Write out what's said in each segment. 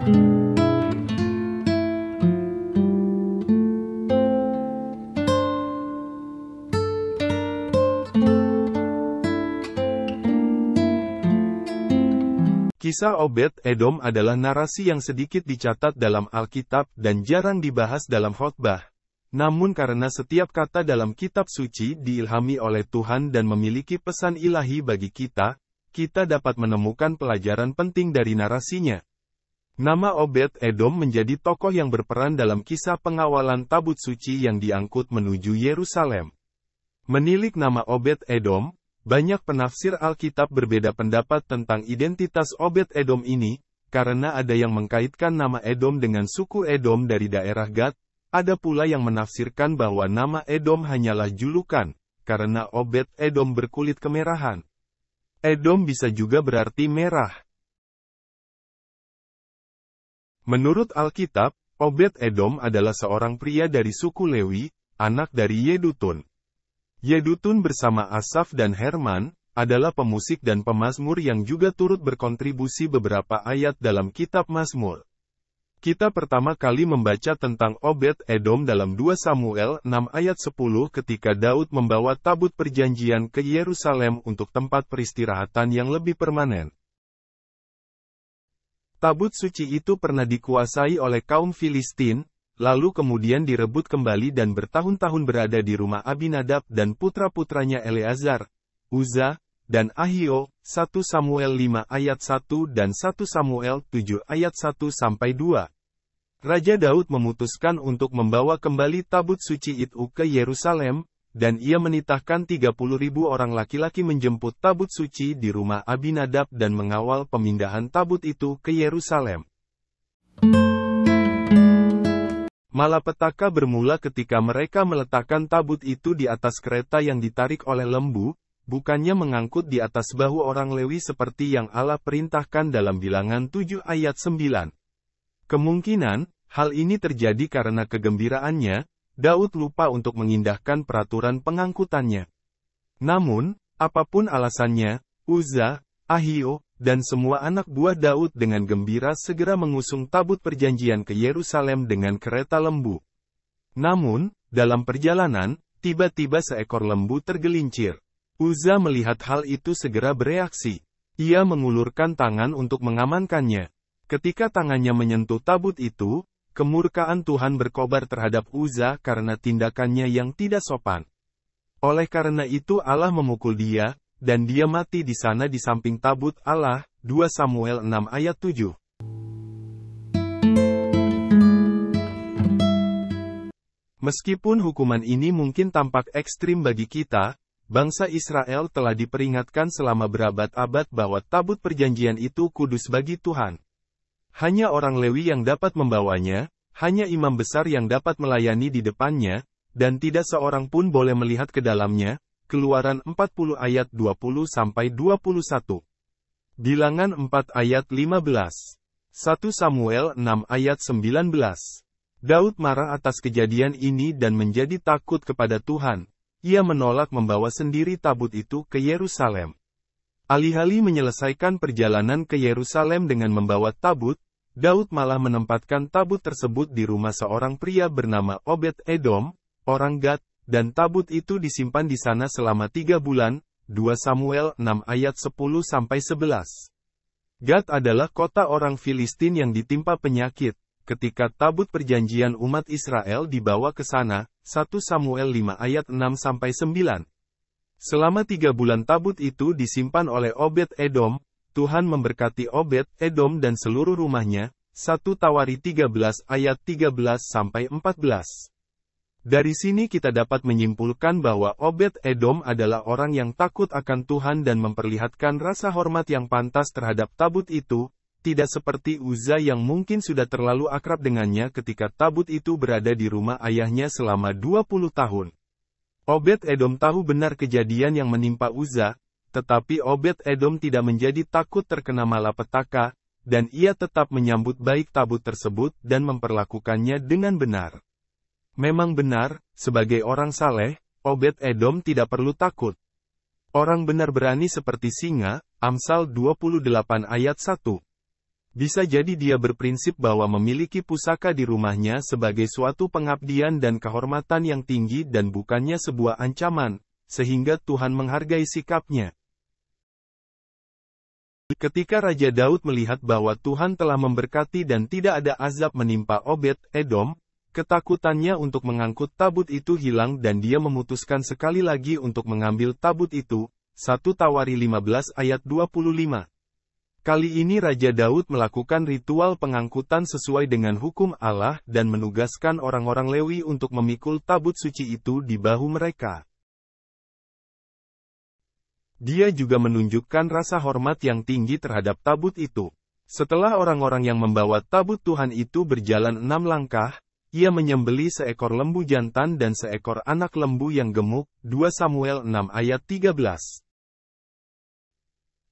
Kisah Obed-Edom adalah narasi yang sedikit dicatat dalam Alkitab dan jarang dibahas dalam khotbah. Namun karena setiap kata dalam kitab suci diilhami oleh Tuhan dan memiliki pesan ilahi bagi kita, kita dapat menemukan pelajaran penting dari narasinya. Nama Obed-Edom menjadi tokoh yang berperan dalam kisah pengawalan tabut suci yang diangkut menuju Yerusalem. Menilik nama Obed-Edom, banyak penafsir Alkitab berbeda pendapat tentang identitas Obed-Edom ini, karena ada yang mengkaitkan nama Edom dengan suku Edom dari daerah Gad, ada pula yang menafsirkan bahwa nama Edom hanyalah julukan, karena Obed-Edom berkulit kemerahan. Edom bisa juga berarti merah. Menurut Alkitab, Obed-Edom adalah seorang pria dari suku Lewi, anak dari Yedutun. Yedutun bersama Asaf dan Herman, adalah pemusik dan pemazmur yang juga turut berkontribusi beberapa ayat dalam kitab Mazmur. Kita pertama kali membaca tentang Obed-Edom dalam 2 Samuel 6 ayat 10 ketika Daud membawa tabut perjanjian ke Yerusalem untuk tempat peristirahatan yang lebih permanen. Tabut suci itu pernah dikuasai oleh kaum Filistin, lalu kemudian direbut kembali dan bertahun-tahun berada di rumah Abinadab dan putra-putranya Eleazar, Uza, dan Ahio, 1 Samuel 5 ayat 1 dan 1 Samuel 7 ayat 1-2. Raja Daud memutuskan untuk membawa kembali tabut suci itu ke Yerusalem, dan ia menitahkan 30.000 orang laki-laki menjemput tabut suci di rumah Abinadab dan mengawal pemindahan tabut itu ke Yerusalem. Malapetaka bermula ketika mereka meletakkan tabut itu di atas kereta yang ditarik oleh lembu, bukannya mengangkut di atas bahu orang Lewi seperti yang Allah perintahkan dalam Bilangan 7 ayat 9. Kemungkinan, hal ini terjadi karena kegembiraannya, Daud lupa untuk mengindahkan peraturan pengangkutannya. Namun, apapun alasannya, Uza, Ahio, dan semua anak buah Daud dengan gembira segera mengusung tabut perjanjian ke Yerusalem dengan kereta lembu. Namun, dalam perjalanan, tiba-tiba seekor lembu tergelincir. Uza melihat hal itu segera bereaksi. Ia mengulurkan tangan untuk mengamankannya. Ketika tangannya menyentuh tabut itu, kemurkaan Tuhan berkobar terhadap Uza karena tindakannya yang tidak sopan. Oleh karena itu Allah memukul dia, dan dia mati di sana di samping tabut Allah, 2 Samuel 6 ayat 7. Meskipun hukuman ini mungkin tampak ekstrim bagi kita, bangsa Israel telah diperingatkan selama berabad-abad bahwa tabut perjanjian itu kudus bagi Tuhan. Hanya orang Lewi yang dapat membawanya, hanya imam besar yang dapat melayani di depannya, dan tidak seorang pun boleh melihat ke dalamnya. Keluaran 40 ayat 20-21. Bilangan 4 ayat 15. 1 Samuel 6 ayat 19. Daud marah atas kejadian ini dan menjadi takut kepada Tuhan. Ia menolak membawa sendiri tabut itu ke Yerusalem. Alih-alih menyelesaikan perjalanan ke Yerusalem dengan membawa tabut, Daud malah menempatkan tabut tersebut di rumah seorang pria bernama Obed-Edom, orang Gad, dan tabut itu disimpan di sana selama 3 bulan, 2 Samuel 6 ayat 10-11. Gad adalah kota orang Filistin yang ditimpa penyakit, ketika tabut perjanjian umat Israel dibawa ke sana, 1 Samuel 5 ayat 6-9. Selama 3 bulan tabut itu disimpan oleh Obed-Edom, Tuhan memberkati Obed-Edom dan seluruh rumahnya, 1 Tawari 13 ayat 13-14. Dari sini kita dapat menyimpulkan bahwa Obed-Edom adalah orang yang takut akan Tuhan dan memperlihatkan rasa hormat yang pantas terhadap tabut itu, tidak seperti Uza yang mungkin sudah terlalu akrab dengannya ketika tabut itu berada di rumah ayahnya selama 20 tahun. Obed-Edom tahu benar kejadian yang menimpa Uza, tetapi Obed-Edom tidak menjadi takut terkena malapetaka, dan ia tetap menyambut baik tabut tersebut dan memperlakukannya dengan benar. Memang benar, sebagai orang saleh, Obed-Edom tidak perlu takut. Orang benar berani seperti singa, Amsal 28 ayat 1. Bisa jadi dia berprinsip bahwa memiliki pusaka di rumahnya sebagai suatu pengabdian dan kehormatan yang tinggi dan bukannya sebuah ancaman, sehingga Tuhan menghargai sikapnya. Ketika Raja Daud melihat bahwa Tuhan telah memberkati dan tidak ada azab menimpa Obed-Edom, ketakutannya untuk mengangkut tabut itu hilang dan dia memutuskan sekali lagi untuk mengambil tabut itu. 1 Tawari 15 ayat 25. Kali ini Raja Daud melakukan ritual pengangkutan sesuai dengan hukum Allah dan menugaskan orang-orang Lewi untuk memikul tabut suci itu di bahu mereka. Dia juga menunjukkan rasa hormat yang tinggi terhadap tabut itu. Setelah orang-orang yang membawa tabut Tuhan itu berjalan 6 langkah, ia menyembelih seekor lembu jantan dan seekor anak lembu yang gemuk. 2 Samuel 6 ayat 13.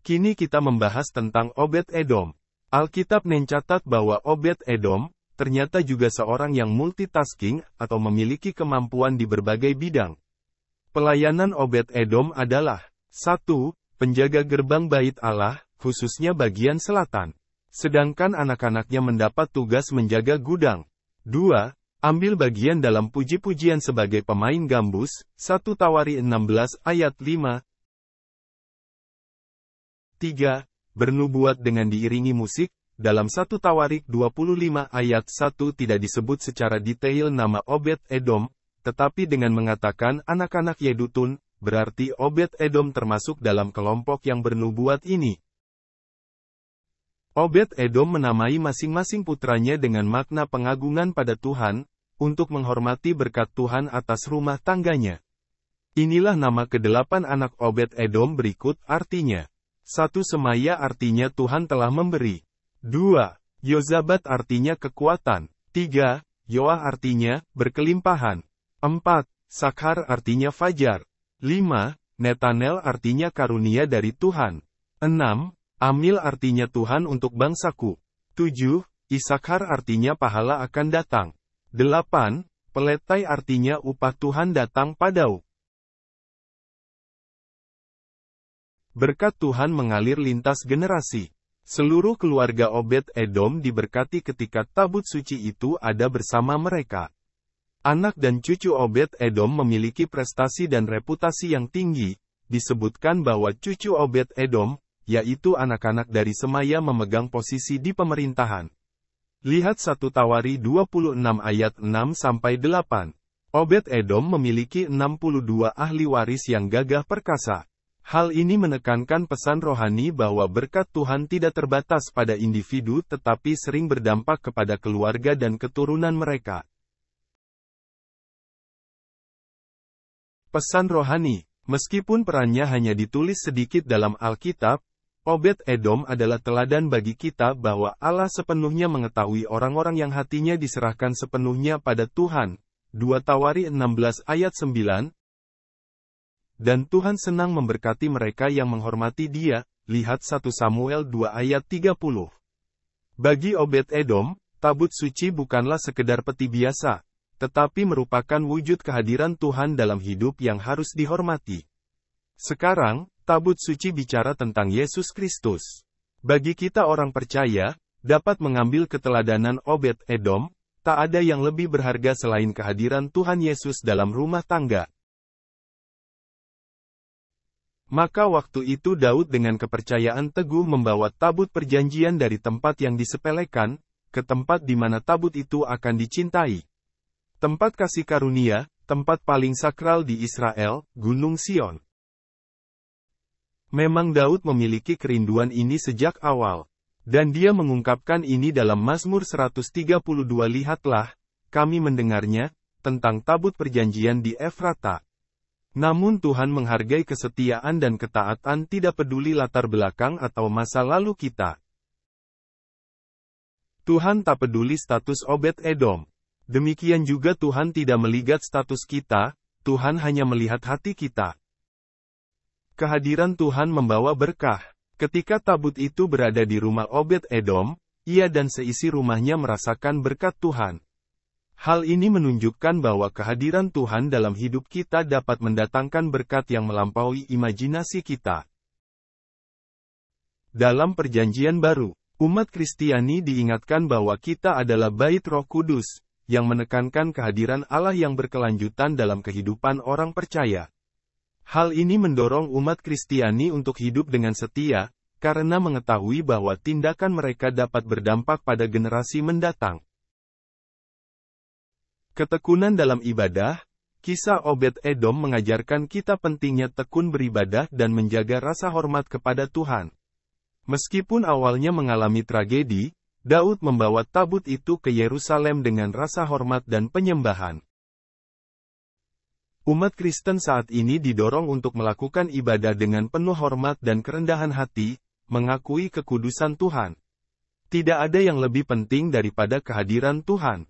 Kini kita membahas tentang Obed-Edom. Alkitab mencatat bahwa Obed-Edom ternyata juga seorang yang multitasking atau memiliki kemampuan di berbagai bidang. Pelayanan Obed-Edom adalah 1. Penjaga gerbang bait Allah, khususnya bagian selatan. Sedangkan anak-anaknya mendapat tugas menjaga gudang. 2. Ambil bagian dalam puji-pujian sebagai pemain gambus. 1 Tawari 16 ayat 5. 3. Bernubuat dengan diiringi musik. Dalam 1 Tawarik 25 ayat 1 tidak disebut secara detail nama Obed-Edom, tetapi dengan mengatakan anak-anak Yedutun, berarti Obed-Edom termasuk dalam kelompok yang bernubuat ini. Obed-Edom menamai masing-masing putranya dengan makna pengagungan pada Tuhan, untuk menghormati berkat Tuhan atas rumah tangganya. Inilah nama ke-8 anak Obed-Edom berikut artinya. 1. Semaya artinya Tuhan telah memberi. 2. Yozabat artinya kekuatan. 3. Yoah artinya berkelimpahan. 4. Sakhar artinya fajar. 5. Netanel artinya karunia dari Tuhan. 6. Amil artinya Tuhan untuk bangsaku. 7. Isakhar artinya pahala akan datang. 8. Peletai artinya upah Tuhan datang padaku. Berkat Tuhan mengalir lintas generasi. Seluruh keluarga Obed-Edom diberkati ketika tabut suci itu ada bersama mereka. Anak dan cucu Obed-Edom memiliki prestasi dan reputasi yang tinggi. Disebutkan bahwa cucu Obed-Edom, yaitu anak-anak dari Semaya memegang posisi di pemerintahan. Lihat 1 Tawari 26 ayat 6-8. Obed-Edom memiliki 62 ahli waris yang gagah perkasa. Hal ini menekankan pesan rohani bahwa berkat Tuhan tidak terbatas pada individu tetapi sering berdampak kepada keluarga dan keturunan mereka. Pesan rohani, meskipun perannya hanya ditulis sedikit dalam Alkitab, Obed-Edom adalah teladan bagi kita bahwa Allah sepenuhnya mengetahui orang-orang yang hatinya diserahkan sepenuhnya pada Tuhan. 2 Tawari 16 ayat 9. Dan Tuhan senang memberkati mereka yang menghormati Dia, lihat 1 Samuel 2 ayat 30. Bagi Obed-Edom, tabut suci bukanlah sekedar peti biasa, tetapi merupakan wujud kehadiran Tuhan dalam hidup yang harus dihormati. Sekarang, tabut suci bicara tentang Yesus Kristus. Bagi kita orang percaya, dapat mengambil keteladanan Obed-Edom, tak ada yang lebih berharga selain kehadiran Tuhan Yesus dalam rumah tangga. Maka waktu itu Daud dengan kepercayaan teguh membawa tabut perjanjian dari tempat yang disepelekan, ke tempat di mana tabut itu akan dicintai. Tempat kasih karunia, tempat paling sakral di Israel, Gunung Sion. Memang Daud memiliki kerinduan ini sejak awal. Dan dia mengungkapkan ini dalam Mazmur 132. Lihatlah, kami mendengarnya, tentang tabut perjanjian di Efrata. Namun Tuhan menghargai kesetiaan dan ketaatan tidak peduli latar belakang atau masa lalu kita. Tuhan tak peduli status Obed-Edom. Demikian juga Tuhan tidak melihat status kita, Tuhan hanya melihat hati kita. Kehadiran Tuhan membawa berkah. Ketika tabut itu berada di rumah Obed-Edom, ia dan seisi rumahnya merasakan berkat Tuhan. Hal ini menunjukkan bahwa kehadiran Tuhan dalam hidup kita dapat mendatangkan berkat yang melampaui imajinasi kita. Dalam Perjanjian Baru, Umat Kristiani diingatkan bahwa kita adalah bait Roh Kudus, yang menekankan kehadiran Allah yang berkelanjutan dalam kehidupan orang percaya. Hal ini mendorong umat Kristiani untuk hidup dengan setia, karena mengetahui bahwa tindakan mereka dapat berdampak pada generasi mendatang. Ketekunan dalam ibadah. Kisah Obed-Edom mengajarkan kita pentingnya tekun beribadah dan menjaga rasa hormat kepada Tuhan. Meskipun awalnya mengalami tragedi, Daud membawa tabut itu ke Yerusalem dengan rasa hormat dan penyembahan. Umat Kristen saat ini didorong untuk melakukan ibadah dengan penuh hormat dan kerendahan hati, mengakui kekudusan Tuhan. Tidak ada yang lebih penting daripada kehadiran Tuhan.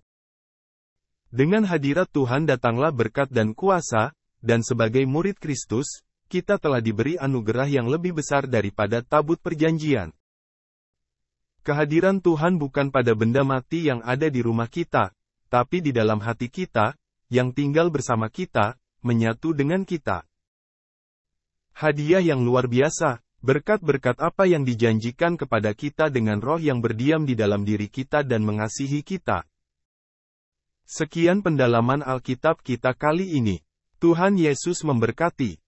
Dengan hadirat Tuhan datanglah berkat dan kuasa, dan sebagai murid Kristus, kita telah diberi anugerah yang lebih besar daripada tabut perjanjian. Kehadiran Tuhan bukan pada benda mati yang ada di rumah kita, tapi di dalam hati kita, yang tinggal bersama kita, menyatu dengan kita. Hadiah yang luar biasa, berkat-berkat apa yang dijanjikan kepada kita dengan Roh yang berdiam di dalam diri kita dan mengasihi kita. Sekian pendalaman Alkitab kita kali ini. Tuhan Yesus memberkati.